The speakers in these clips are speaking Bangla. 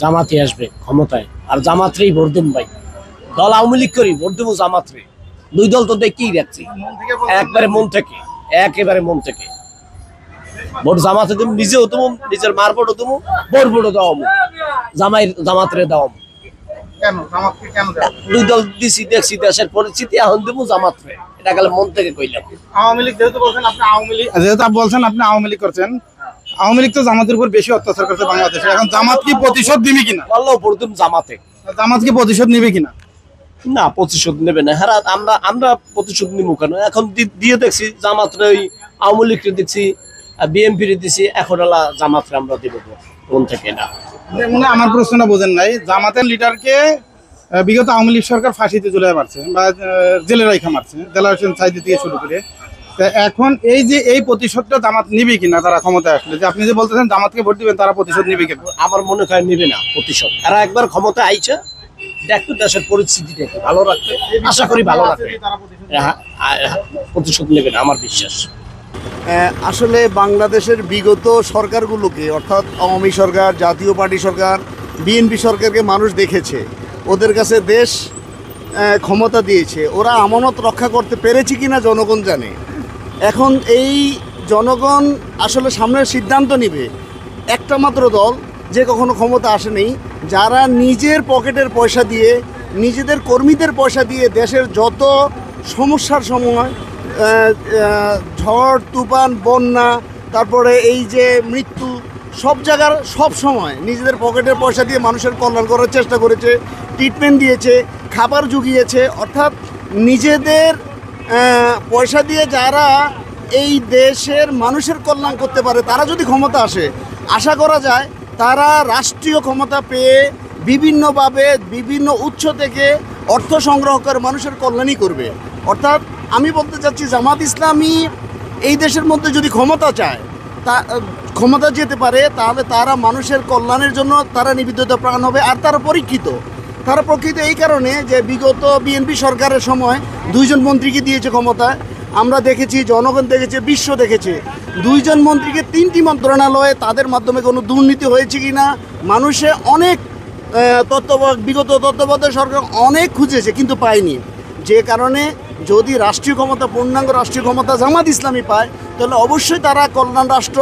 জামাতে আসবে ক্ষমতায়, আর জামাতরেই ভোট দেব ভাই। দল আওয়ামী লীগ করি, ভোট দেবো জামাতরে। দুই দল তো দেখেই যাচ্ছি, একবারে মন থেকে, একেবারে মন থেকে ভোট জামাতে দেবো। নিজেও দেবো, নিজের মার ভোটও দেবো, বোর ভোটও দেওয়া, জামাতরে দেওয়া। দুই দল দিছি, দেখছি দেশের পরিস্থিতি, এখন দেবো জামাতরে। এটা গেলে মন থেকে কইলাম। আওয়ামী লীগ যেহেতু বলছেন আপনি আওয়ামী লীগ করছেন, আওয়ামী লীগ তো জামাতের উপর বেশি অত্যাচার করছে বাংলাদেশে। এখন জামাত কি প্রতিশোধ দিবে কিনা? আল্লাহ প্রথম জামাতে, জামাত কি প্রতিশোধ নিবে কিনা? না, প্রতিশোধ নেবে না। হ্যাঁ, আমরা প্রতিশোধ নিবো কেন? এখন দিয়ে দেখছি জামাতরে, ওই আওয়ামী লীগকে দেখছি, বিএনপি দিছি, এখন আল্লাহ জামাতরে আমরা দিব মন থেকে। না, মানে আমার প্রশ্নটা বোঝেন নাই। জামাতের লিডারকে বিগত আওয়ামী লীগ সরকার ফাঁসিতে ঝুলিয়ে মারছে বা জেলে রাইখা মারছে, দেলাওয়ার হোসেন সাইদি থেকে শুরু করে। এখন এই যে এই প্রতিশোধটা জামাত নিবে কিনা তারা ক্ষমতায় আসলে? যে আপনি যে বলতেছেন জামাতকে ভোট দিবেন, তারা প্রতিশোধ নিবে কিনা? আমার মনে হয় নিবে না প্রতিশোধ। এরা একবার ক্ষমতা আইছে, দেখতো দেশের পরিস্থিতিটাকে ভালো রাখবে, আশা করি ভালো রাখবে, প্রতিশোধ নেবে না আমার বিশ্বাস। আসলে বাংলাদেশের বিগত সরকারগুলোকে, অর্থাৎ আওয়ামী সরকার, জাতীয় পার্টি সরকার, বিএনপি সরকারকে মানুষ দেখেছে, ওদের কাছে দেশ ক্ষমতা দিয়েছে, ওরা আমানত রক্ষা করতে পেরেছে কিনা জনগণ জানে। এখন এই জনগণ আসলে সামনের সিদ্ধান্ত নেবে। একটা মাত্র দল যে কখনো ক্ষমতা আসেনি, যারা নিজের পকেটের পয়সা দিয়ে, নিজেদের কর্মীদের পয়সা দিয়ে দেশের যত সমস্যার সময়, ঝড় তুফান, বন্যা, তারপরে এই যে মৃত্যু, সব জায়গার সব সময় নিজেদের পকেটের পয়সা দিয়ে মানুষের কল্যাণ করার চেষ্টা করেছে, ট্রিটমেন্ট দিয়েছে, খাবার জুগিয়েছে। অর্থাৎ নিজেদের পয়সা দিয়ে যারা এই দেশের মানুষের কল্যাণ করতে পারে, তারা যদি ক্ষমতা আসে, আশা করা যায় তারা রাষ্ট্রীয় ক্ষমতা পেয়ে বিভিন্নভাবে বিভিন্ন উৎস থেকে অর্থ সংগ্রহ করে মানুষের কল্যাণই করবে। অর্থাৎ আমি বলতে চাচ্ছি, জামাত ইসলামী এই দেশের মধ্যে যদি ক্ষমতা চায়, তা ক্ষমতা যেতে পারে, তাহলে তারা মানুষের কল্যাণের জন্য তারা নিবেদিত প্রাণ হবে। আর তারা পরীক্ষিত এই কারণে যে বিগত বিএনপি সরকারের সময় দুইজন মন্ত্রীকে দিয়েছে ক্ষমতায়। আমরা দেখেছি, জনগণ দেখেছে, বিশ্ব দেখেছে, দুইজন মন্ত্রীকে তিনটি মন্ত্রণালয়ে তাদের মাধ্যমে কোনো দুর্নীতি হয়েছে কিনা মানুষে অনেক বিগত তত্ত্বাবধায়ক সরকার অনেক খুঁজেছে, কিন্তু পায়নি। যে কারণে যদি রাষ্ট্রীয় ক্ষমতা, পূর্ণাঙ্গ রাষ্ট্রীয় ক্ষমতা জামাত ইসলামী পায়, তাহলে অবশ্যই তারা কল্যাণ রাষ্ট্র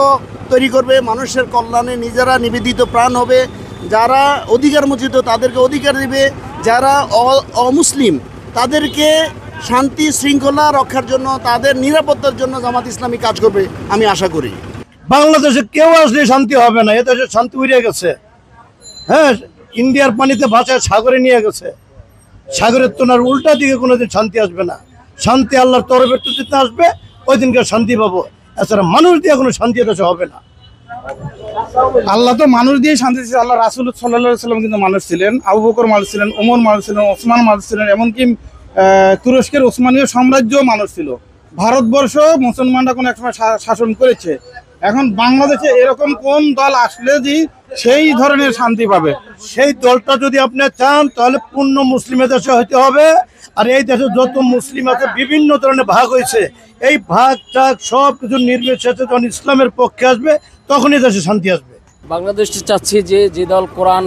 তৈরি করবে, মানুষের কল্যাণে নিজেরা নিবেদিত প্রাণ হবে। যারা অধিকার বঞ্চিত তাদেরকে অধিকার দেবে, যারা অমুসলিম তাদেরকে শান্তি শৃঙ্খলা রক্ষার জন্য, তাদের নিরাপত্তার জন্য জামাত ইসলামী কাজ করবে আমি আশা করি। বাংলাদেশে কেউ আসলে শান্তি হবে না, এদেশে শান্তি উড়িয়ে গেছে। হ্যাঁ, ইন্ডিয়ার পানিতে ভাষায় সাগরে নিয়ে গেছে, সাগরের তোনার উল্টা দিকে কোনোদিন শান্তি আসবে না। শান্তি আল্লাহর তরফের দিতে আসবে, ওই দিনকে শান্তি পাবো। এছাড়া মানুষ দিয়ে কোনো শান্তি দেশে হবে না। আল্লাহ তো মানুষ দিয়ে শান্তি দিচ্ছে। আল্লাহ রাসূল সাল্লাল্লাহু আলাইহি ওয়াসাল্লাম কিন্তু মানুষ ছিলেন, আবু বকর মানুষ ছিলেন, ওমর মানুষ ছিলেন, ওসমান মানুষ ছিলেন, এমনকি তুরস্কের ওসমানীয় সাম্রাজ্য মানুষ ছিল। ভারতবর্ষ মুসলমানরা কোনো একসময় শাসন করেছে। এখন বাংলাদেশে এরকম কোন দল আসলে যে সেই ধরনের শান্তি পাবে? সেই দলটা যদি আপনি চান, তাহলে পূর্ণ মুসলিমের দেশে হইতে হবে। আর এই দেশে যত মুসলিম আছে বিভিন্ন ধরনের ভাগ হয়েছে, এই ভাগ টাগ সব কিছু নির্বিশেষে যখন ইসলামের পক্ষে আসবে, তখনই দেশে শান্তি আসবে। বাংলাদেশে চাচ্ছি যে দল কোরআন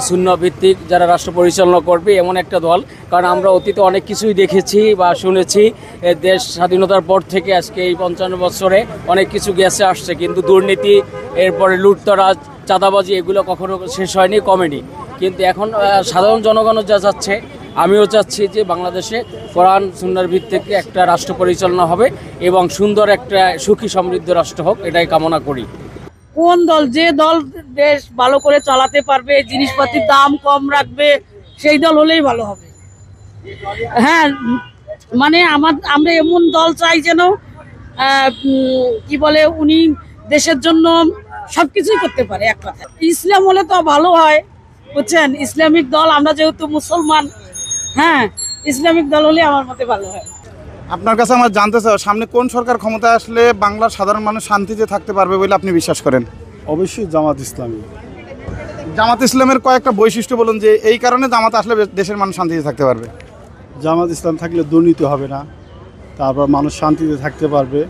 সুন্নাহ ভিত্তিক যারা রাষ্ট্র পরিচালনা করবে, এমন একটা দল। কারণ আমরা অতীতে অনেক কিছুই দেখেছি বা শুনেছি, দেশ স্বাধীনতার পর থেকে আজকে এই 55 বছরে অনেক কিছু গেছে আসছে, কিন্তু দুর্নীতি, এরপরে লুটতরাজ, চাঁদাবাজি, এগুলো কখনো শেষ হয়নি, কমেনি। কিন্তু এখন সাধারণ জনগণও যা চাচ্ছে, আমিও চাচ্ছি যে বাংলাদেশে কোরআন সুন্নাহর ভিত্তিক একটা রাষ্ট্র পরিচালনা হবে এবং সুন্দর একটা সুখী সমৃদ্ধ রাষ্ট্র হোক, এটাই কামনা করি। কোন দল, যে দল দেশ ভালো করে চালাতে পারবে, জিনিসপাতির দাম কম রাখবে, সেই দল হলেই ভালো হবে। হ্যাঁ, মানে আমরা এমন দল চাই যেন কি বলে, উনি দেশের জন্য সবকিছুই করতে পারে। এক কথা, ইসলাম হলে তো ভালো হয়, বুঝছেন? ইসলামিক দল, আমরা যেহেতু মুসলমান, হ্যাঁ, ইসলামিক দল হলে আমার মতে ভালো হয়। আপনার কাছে আমার জানতে চাই, সামনে কোন সরকার ক্ষমতায় আসলে বাংলার সাধারণ মানুষ শান্তিতে থাকতে পারবে বলে আপনি বিশ্বাস করেন? অবশ্যই জামাত ইসলামী। জামাত ইসলামের কয়েকটা বৈশিষ্ট্য বলুন যে এই কারণে জামাত আসলে দেশের মানুষ শান্তিতে থাকতে পারবে। জামাত ইসলাম থাকলে দুর্নীতি হবে না, তারপর মানুষ শান্তিতে থাকতে পারবে,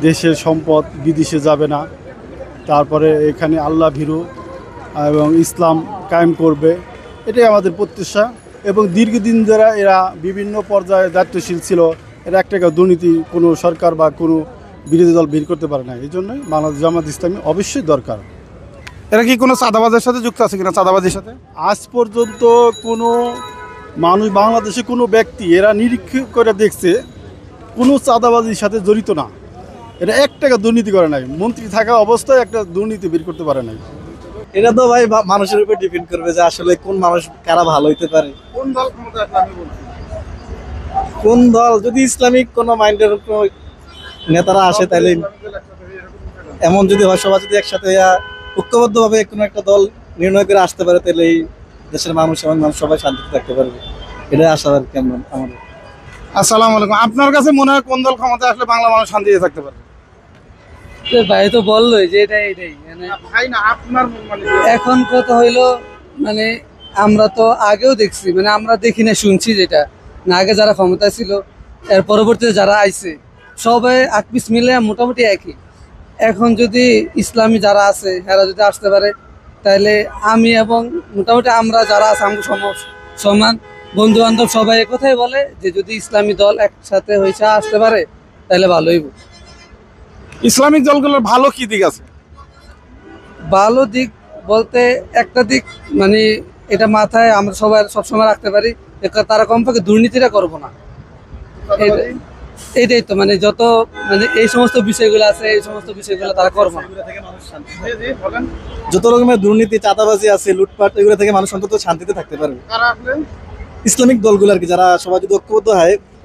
দেশের সম্পদ বিদেশে যাবে না, তারপরে এখানে আল্লাহ ভীরু এবং ইসলাম কায়েম করবে, এটাই আমাদের প্রত্যাশা। এবং দীর্ঘদিন যারা এরা বিভিন্ন পর্যায়ে দায়িত্বশীল ছিল, এরা একটা দুর্নীতি কোনো সরকার বা কোনো বিরোধী দল বের করতে পারে না। এই জন্যই বাংলাদেশ জামাত ইসলামী অবশ্যই দরকার। এরা কি কোনো চাঁদাবাজের সাথে যুক্ত আছে কিনা? চাঁদাবাজির সাথে আজ পর্যন্ত কোনো মানুষ, বাংলাদেশে কোনো ব্যক্তি এরা নিরীক্ষা করে দেখছে কোনো চাঁদাবাজির সাথে জড়িত না। এটা এক টাকা দুর্নীতি করে নাই, মন্ত্রী থাকা অবস্থায় একটা দুর্নীতি বের করতে পারে নাই। এটা তো ভাই মানুষের উপর ডিপেন্ড করবে যে আসলে কোন মানুষ কারা ভালো হইতে পারে। কোন দল ক্ষমতা আসলে আমি বলছি, কোন দল যদি ইসলামিক কোন মাইন্ডের নেতারা আসে, তাহলে এমন যদি হয় সবাই যদি একসাথে ঐক্যবদ্ধ ভাবে কোনো একটা দল নির্ণয় করে আসতে পারে, তাহলে এই দেশের মানুষ এবং মানুষ সবাই শান্তিতে থাকতে পারবে। এটাই আশা আর কেমন আমাদের। আসসালামু আলাইকুম। আপনার কাছে মনে হয় কোন দল ক্ষমতা আসলে বাংলা মানুষ শান্তিতে থাকতে পারে? ভাই তো বললোই যে এটাই মানে ভাই না, আপনার মানে এখন কথা হইলো মানে আমরা তো আগেও দেখছি, মানে আমরা দেখি না, শুনছি যেটা না, আগে যারা ক্ষমতা ছিল এর পরবর্তীতে যারা আইছে সবাই আকপিস মিলে মোটামুটি একই। এখন যদি ইসলামী যারা আছে এরা যদি আসতে পারে, তাহলে আমি এবং মোটামুটি আমরা যারা আছে আমাকে সমান বন্ধু বান্ধব সবাই একথাই বলে যে যদি ইসলামী দল একসাথে হয়েছে আসতে পারে তাহলে ভালোই। ইসলামিক দলগুলোর ভালো কি দিক আছে? ভালো দিক বলতে একটা দিক মানে এটা মাথায় আমরা সবাই সবসময় রাখতে পারি, তারা কমপক্ষে দুর্নীতিটা করবো না। এইটাই তো মানে যত মানে এই সমস্ত বিষয়গুলো আছে, এই সমস্ত বিষয়গুলো তারা করবো না। যত রকমের দুর্নীতি, চাঁদাবাজি আছে, লুটপাট, এগুলো থেকে মানুষ অন্তত শান্তিতে থাকতে পারবে। ইসলামিক দলগুলো আর কি, যারা সবাই যদি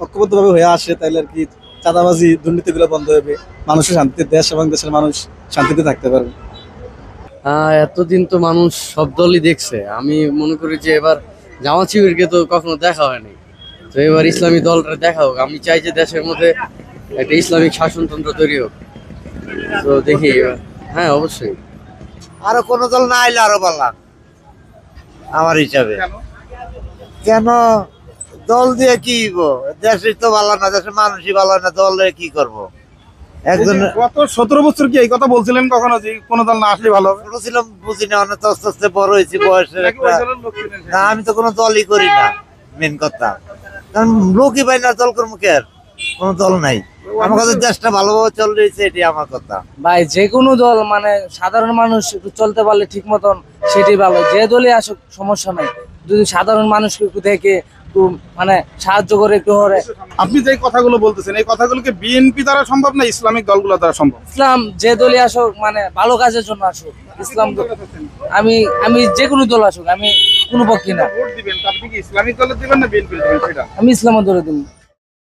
ঐক্যবদ্ধভাবে হয়ে আসে, তাহলে আর কি চাঁদাবাজি, দুর্নীতিগুলো বন্ধ হবে, মানুষের শান্তিতে, দেশ এবং দেশের মানুষ শান্তিতে থাকতে পারবে। এতদিন তো মানুষ সব দলই দেখছে, আমি মনে করি যে এবার জামাত শিবিরকে তো কখনো দেখা হয়নি, তো এবার ইসলামী দলটা দেখা হোক। আমি চাই যে দেশের মধ্যে একটা ইসলামিক শাসনতন্ত্র তৈরি হোক। তো দেখি এবার, হ্যাঁ অবশ্যই। আরো কোন দল না আইলে আরো ভালো আমার হিসাবে। কেন দল দিয়ে কি দেশের তো ভালো না, দেশের মানুষই ভালো না, দল দিয়ে কি করবো? একজন গত 17 বছর কি এই কথা বলছিলেন কখনো যে কোন দল না আসলে ভালো হবে? ছোট ছিলাম, বুঝি না, অনেক আস্তে আস্তে বড় হয়েছি, বয়সের একটা না, আমি তো কোনো দলই করি না, মেন কথা। কারণ লোকই পাই না, দল কর্মকের কোনো দল নাই। আমার কাছে দেশটা ভালোভাবে চল রয়েছে, এটি আমার কথা। ভাই যে কোনো দল মানে সাধারণ মানুষ একটু চলতে পারলে ঠিক মতন সেটাই ভালো, যে দলই আসুক সমস্যা নাই, যদি সাধারণ মানুষকে একটু দেখে একটু মানে সাহায্য করে একটু হরে। আপনি যে কথাগুলো বলতেছেন, এই কথাগুলোকে বিএনপি দ্বারা সম্ভব না ইসলামিক দলগুলো দ্বারা সম্ভব? ইসলাম যে দলই আসুক মানে ভালো কাজের জন্য আসুক, ইসলাম আমি যে কোনো দল আসুক, আমি কোনো পক্ষে না। ভোট দিবেন, আপনি কি ইসলামিক দলে দিবেন না বিএনপি দিবেন? সেটা আমি ইসলামের দলে দিব।